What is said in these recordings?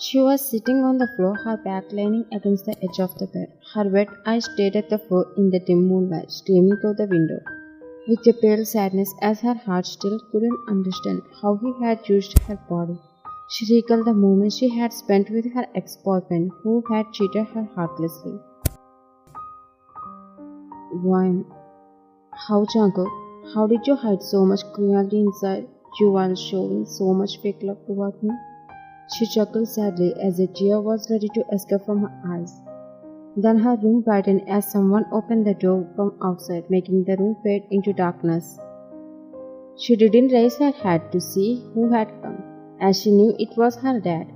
She was sitting on the floor, her back leaning against the edge of the bed. Her wet eyes stared at the floor in the dim moonlight streaming through the window, with a pale sadness as her heart still couldn't understand how he had used her body. She recalled the moments she had spent with her ex-boyfriend who had cheated her heartlessly. Wine. How, Jungkook? How did you hide so much cruelty inside you while showing so much fake love toward me? She chuckled sadly as a tear was ready to escape from her eyes. Then her room brightened as someone opened the door from outside, making the room fade into darkness. She didn't raise her head to see who had come, as she knew it was her dad.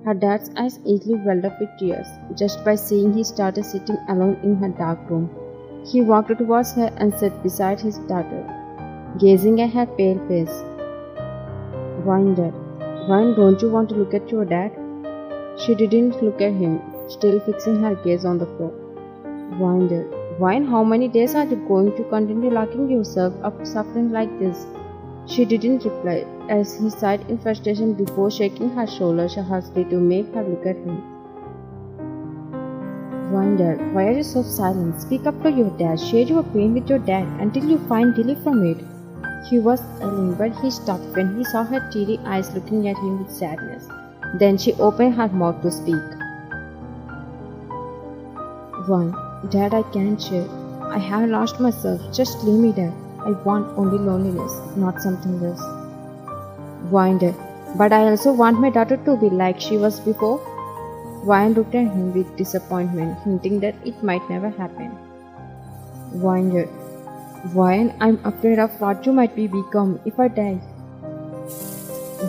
Her dad's eyes easily welled up with tears, just by seeing he started sitting alone in her dark room. He walked towards her and sat beside his daughter, gazing at her pale face. Wine, Dad. Wine, don't you want to look at your dad? She didn't look at him, still fixing her gaze on the floor. Wine, Dad. Wine, how many days are you going to continue locking yourself up suffering like this? She didn't reply, as he sighed in frustration before shaking her shoulders harshly to make her look at him. Wine, Dad, why are you so silent? Speak up to your dad. Share your pain with your dad until you find relief from it. He was yelling, but he stopped when he saw her teary eyes looking at him with sadness. Then she opened her mouth to speak. Wine, Dad, I can't share. I have lost myself. Just leave me, Dad. I want only loneliness, not something else. Wine, Dad, but I also want my daughter to be like she was before. Wine looked at him with disappointment, hinting that it might never happen. Wine, Dad, Wine, I'm afraid of what you might become if I die.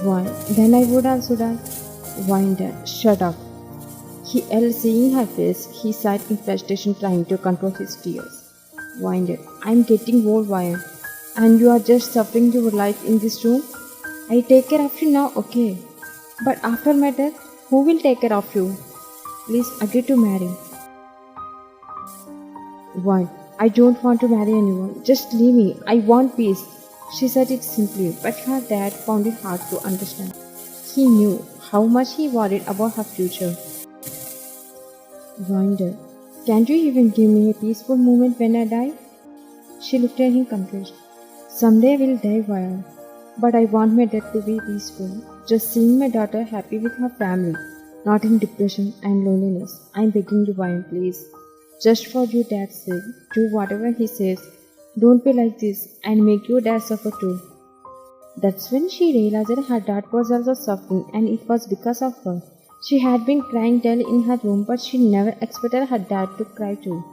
Wine, then I would also die. Wine, Dad, shut up. He yelled, seeing her face. He sighed in frustration, trying to control his tears. Wine, Dad, I'm getting old, Wine, and you are just suffering your life in this room. I take care of you now, okay? But after my death, who will take care of you? Please agree to marry. Wine, I don't want to marry anyone. Just leave me. I want peace. She said it simply, but her dad found it hard to understand. He knew how much he worried about her future. Wonder, can't you even give me a peaceful moment when I die? She looked at him confused. Someday we'll die, Wire. But I want my death to be peaceful. Just seeing my daughter happy with her family, not in depression and loneliness. I'm begging you, Wine, please. Just for your dad's sake, do whatever he says. Don't be like this and make your dad suffer too. That's when she realized that her dad was also suffering and it was because of her. She had been crying daily in her room, but she never expected her dad to cry too.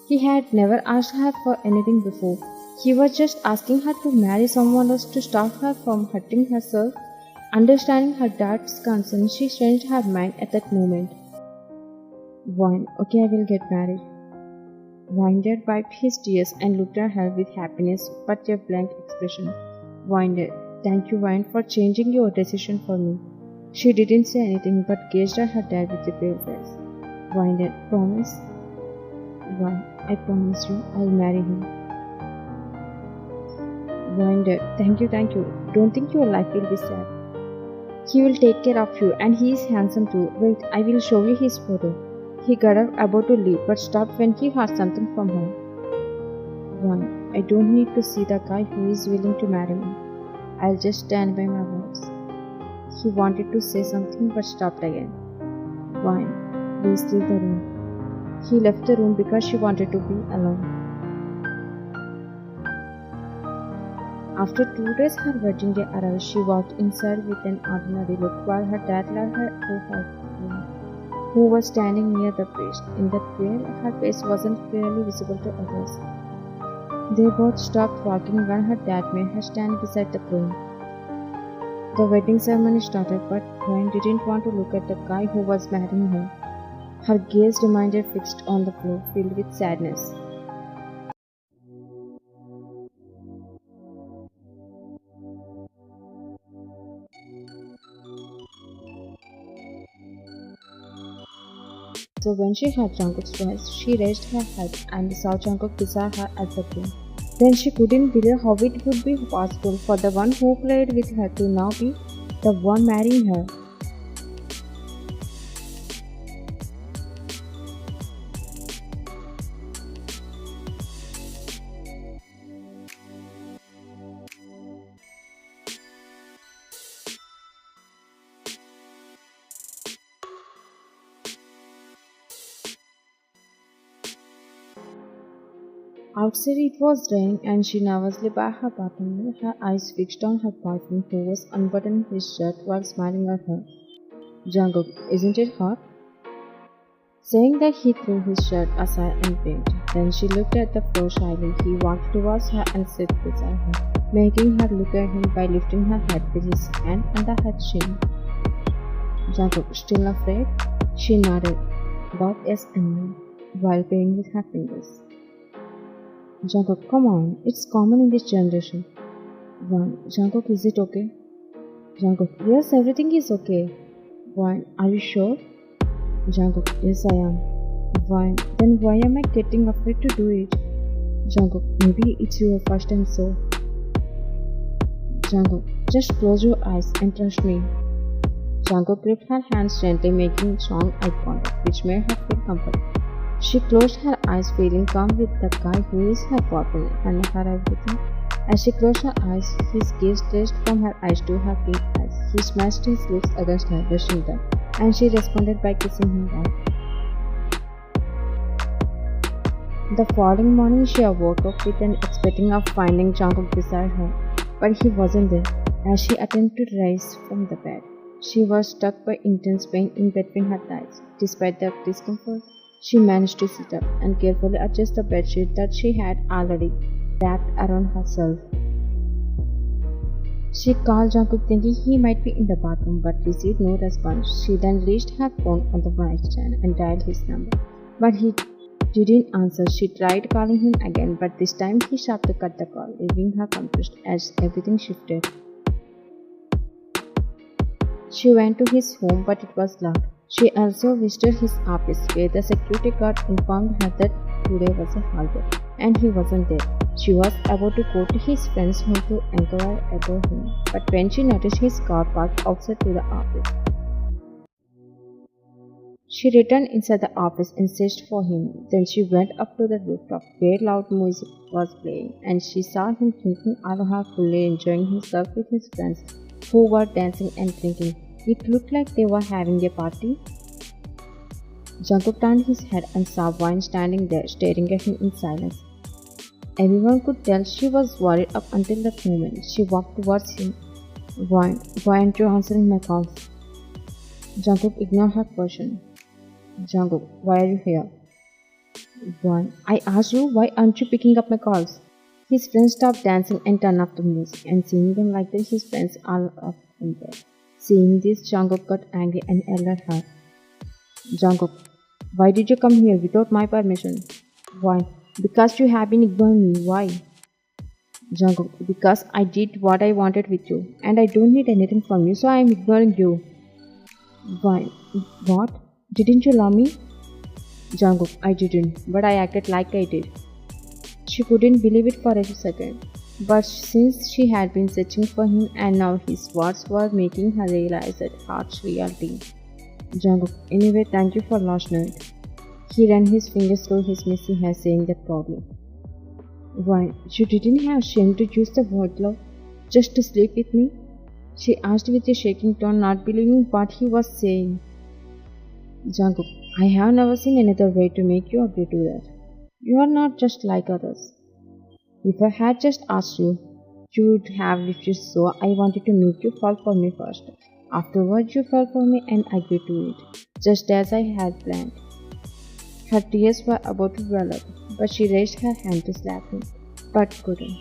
He had never asked her for anything before. He was just asking her to marry someone else to stop her from hurting herself. Understanding her dad's concern, she changed her mind at that moment. Wine, okay, I will get married. Winder wiped his tears and looked at her with happiness but a blank expression. Winder, thank you, Wine, for changing your decision for me. She didn't say anything but gazed at her dad with a pale face. Winder, promise? Wine, I promise you, I'll marry him. Winder, thank you. Don't think your life will be sad. He will take care of you and he is handsome too. Wait, I will show you his photo. He got up about to leave but stopped when he heard something from her. One, I don't need to see the guy who is willing to marry me. I'll just stand by my words. He wanted to say something but stopped again. One, please leave the room. He left the room because she wanted to be alone. After 2 days her wedding day arrived, she walked inside with an ordinary look while her dad led her to her room, who was standing near the priest. In that way, her face wasn't clearly visible to others. They both stopped walking when her dad made her stand beside the groom. The wedding ceremony started, but Gwen didn't want to look at the guy who was marrying her. Her gaze remained fixed on the floor, filled with sadness. So when she heard Jungkook's voice, she raised her head and saw Jungkook beside her at the groom. Then she couldn't believe how it would be possible for the one who played with her to now be the one marrying her. Outside it was raining and she nervously by her bathroom, her eyes fixed on her boyfriend who was unbuttoning his shirt while smiling at her. Jungkook, isn't it hot? Saying that he threw his shirt aside and blinked. Then she looked at the floor shyly. He walked towards her and sat beside her, making her look at him by lifting her head with his hand under her chin. Jungkook, still afraid? She nodded, both yes and no, while playing with her fingers. Jungkook, come on, it's common in this generation. One, Jungkook, is it okay? Jungkook, yes, everything is okay. One, are you sure? Jungkook, yes I am. One, then why am I getting afraid to do it? Jungkook, maybe it's your first time so. Jungkook, just close your eyes and trust me. Jungkook gripped her hands gently, making strong eye contact, which made her feel comfortable. She closed her eyes, feeling calm with the guy who is her boyfriend and her everything. As she closed her eyes, his gaze stretched from her eyes to her pink eyes. He smashed his lips against her, brushing them, and she responded by kissing him back. The following morning, she woke up with an expecting of finding Jungkook beside her, but he wasn't there. As she attempted to rise from the bed, she was struck by intense pain in between her thighs. Despite the discomfort, she managed to sit up and carefully adjust the bedsheet that she had already wrapped around herself. She called Jungkook thinking he might be in the bathroom but received no response. She then reached her phone on the nightstand and dialed his number, but he didn't answer. She tried calling him again, but this time he sharply cut the call, leaving her confused as everything shifted. She went to his home, but it was locked. She also visited his office, where the security guard informed her that today was a holiday, and he wasn't there. She was about to go to his friend's home to inquire about him, but when she noticed his car parked outside to the office, she returned inside the office and searched for him. Then she went up to the rooftop, where loud music was playing, and she saw him drinking alcohol, fully enjoying himself with his friends, who were dancing and drinking. It looked like they were having a party. Jungkook turned his head and saw Wine standing there, staring at him in silence. Everyone could tell she was worried up until that moment. She walked towards him. Wine, why aren't you answering my calls? Jungkook ignored her question. Jungkook, why are you here? Wine, I asked you, why aren't you picking up my calls? His friends stopped dancing and turned off the music, and seeing them like this, his friends all up in bed. Seeing this, Jungkook got angry and yelled at her. Jungkook, why did you come here without my permission? Why? Because you have been ignoring me. Why? Jungkook, because I did what I wanted with you, and I don't need anything from you, so I am ignoring you. Why? What? Didn't you love me? Jungkook, I didn't, but I acted like I did. She couldn't believe it for a second. But since she had been searching for him and now his words were making her realize that harsh reality. Jungkook, anyway, thank you for last night. He ran his fingers through his messy hair, saying that proudly. Why, you didn't have shame to use the word love just to sleep with me? She asked with a shaking tone, not believing what he was saying. Jungkook, I have never seen another way to make you agree to that. You are not just like others. If I had just asked you, you would have refused, so I wanted to make you fall for me first. Afterwards, you fell for me and agreed to it, just as I had planned. Her tears were about to well up, but she raised her hand to slap him, but couldn't.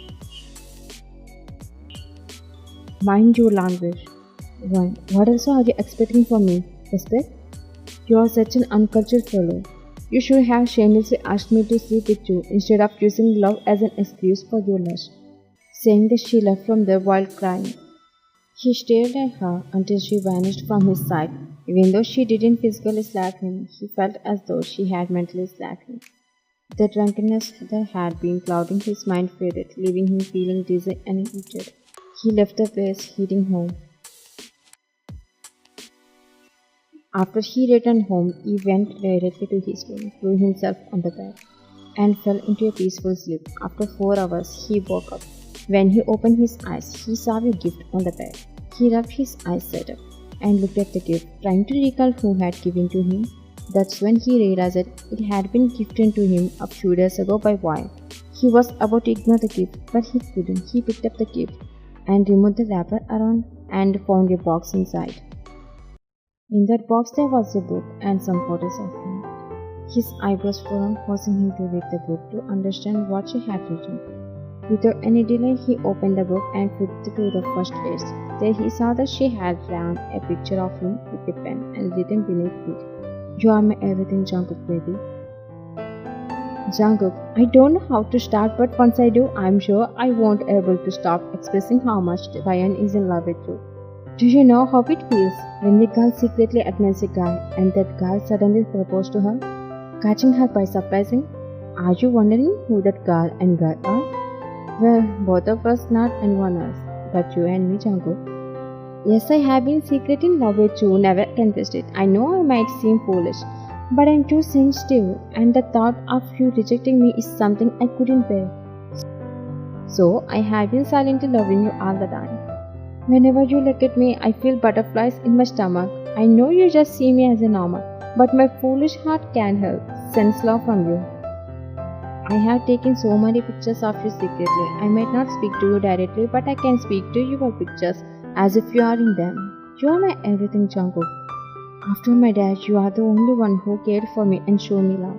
Mind your language. One, what else are you expecting from me? Respect? You are such an uncultured fellow. You should have shamelessly asked me to sleep with you instead of using love as an excuse for your lust. Saying that, she left from there while crying. He stared at her until she vanished from his sight. Even though she didn't physically slap him, he felt as though she had mentally slapped him. The drunkenness that had been clouding his mind faded, leaving him feeling dizzy and heated. He left the place, heading home. After he returned home, he went directly to his room, threw himself on the bed, and fell into a peaceful sleep. After 4 hours, he woke up. When he opened his eyes, he saw a gift on the bed. He rubbed his eyes set up and looked at the gift, trying to recall who had given to him. That's when he realized that it had been gifted to him a few days ago by Wyatt. He was about to ignore the gift, but he couldn't. He picked up the gift and removed the wrapper around and found a box inside. In that box there was a book and some photos of him. His eyebrows frowned, forcing him to read the book to understand what she had written. Without any delay, he opened the book and flipped to the first page. There he saw that she had drawn a picture of him with a pen and written beneath it, "You are my everything, Jungkook baby." Jungkook, I don't know how to start, but once I do, I'm sure I won't be able to stop expressing how much Ryan is in love with you. Do you know how it feels when a girl secretly admires a guy and that guy suddenly proposes to her, catching her by surprising? Are you wondering who that girl and guy are? Well, both of us not anyone else, but you and me, Jungkook. Yes, I have been secretly in love with you, never confessed it. I know I might seem foolish, but I'm too sensitive, and the thought of you rejecting me is something I couldn't bear. So, I have been silently loving you all the time. Whenever you look at me, I feel butterflies in my stomach. I know you just see me as a normal, but my foolish heart can't help sense love from you. I have taken so many pictures of you secretly. I might not speak to you directly, but I can speak to your pictures as if you are in them. You are my everything, Jungkook. After my dad, you are the only one who cared for me and showed me love.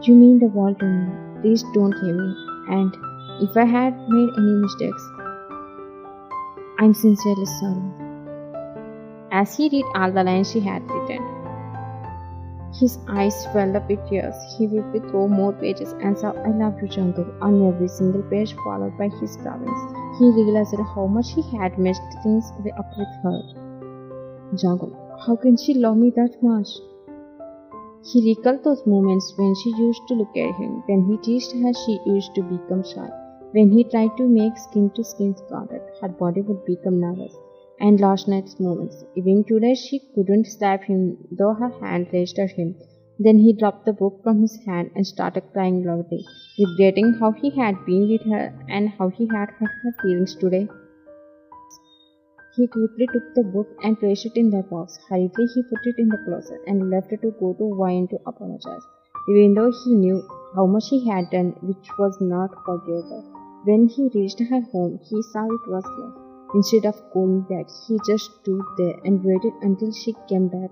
You mean the world to me. Please don't leave me. And if I had made any mistakes, I'm sincerely sorry. As he read all the lines she had written, his eyes filled up with tears. He whipped through more pages and saw "I love you, Jungkook" on every single page, followed by his drawings. He realized how much he had messed things up with her. Jungkook, how can she love me that much? He recalled those moments when she used to look at him. When he teased her, she used to become shy. When he tried to make skin-to-skin contact, her body would become nervous. And last night's moments. Even today she couldn't slap him, though her hand reached at him. Then he dropped the book from his hand and started crying loudly, regretting how he had been with her and how he had hurt her feelings today. He quickly took the book and placed it in the box. Hurriedly he put it in the closet and left to go to Wine to apologize, even though he knew how much he had done, which was not forgivable. When he reached her home, he saw it was locked. Instead of going back, he just stood there and waited until she came back.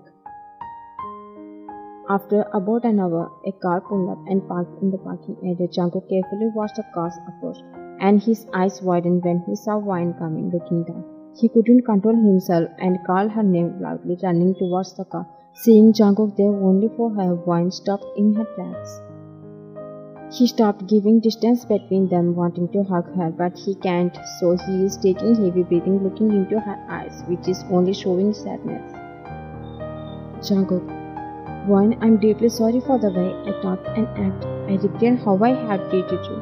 After about an hour, a car pulled up and parked in the parking area. Jungkook carefully watched the car's approach, and his eyes widened when he saw Wine coming, looking down. He couldn't control himself and called her name loudly, running towards the car. Seeing Jungkook there only for her, Wine stopped in her tracks. He stopped, giving distance between them, wanting to hug her, but he can't, so he is taking heavy breathing, looking into her eyes, which is only showing sadness. Jungkook, One, I'm deeply sorry for the way I talked and acted. I regret how I have treated you.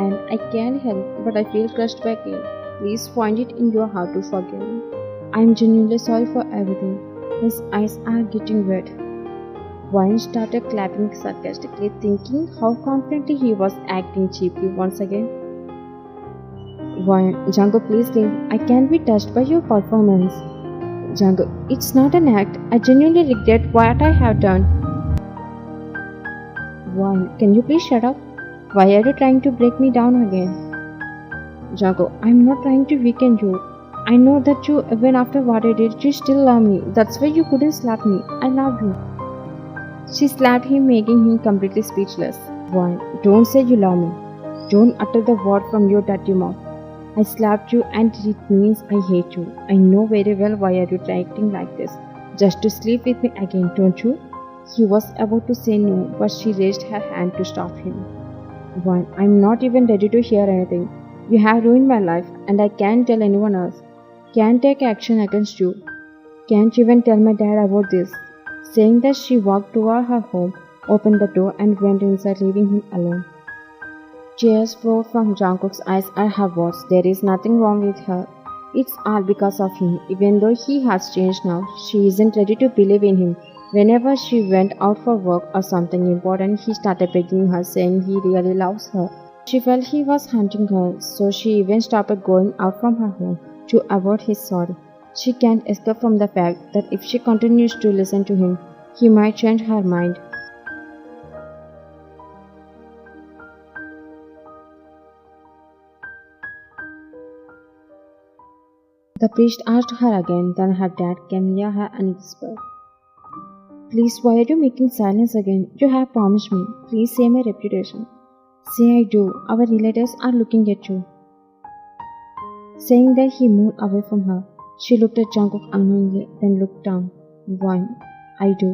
And I can't help but I feel crushed by guilt. Please find it in your heart to forgive me. I'm genuinely sorry for everything. His eyes are getting wet. Wine started clapping sarcastically, thinking how confidently he was acting cheaply once again. Wine, Jungkook, please leave. I can't be touched by your performance. Jungkook, it's not an act. I genuinely regret what I have done. Wine, can you please shut up? Why are you trying to break me down again? Jungkook, I'm not trying to weaken you. I know that you, even after what I did, you still love me. That's why you couldn't slap me. I love you. She slapped him, making him completely speechless. Why? Don't say you love me. Don't utter the word from your dirty mouth. I slapped you and it means I hate you. I know very well why are you acting like this. Just to sleep with me again, don't you? He was about to say no, but she raised her hand to stop him. Why? I'm not even ready to hear anything. You have ruined my life and I can't tell anyone else. Can't take action against you. Can't even tell my dad about this. Saying that, she walked toward her home, opened the door and went inside, leaving him alone. Tears flowed from Jungkook's eyes at her words. There is nothing wrong with her. It's all because of him. Even though he has changed now, she isn't ready to believe in him. Whenever she went out for work or something important, he started begging her, saying he really loves her. She felt he was hunting her, so she even stopped going out from her home to avoid his sorry. She can't escape from the fact that if she continues to listen to him, he might change her mind. The priest asked her again, then her dad came near her and whispered, "Please, why are you making silence again? You have promised me. Please save my reputation." "Say I do. Our relatives are looking at you." Saying that, he moved away from her. She looked at Jungkook unknowingly, then looked down. "One, I do."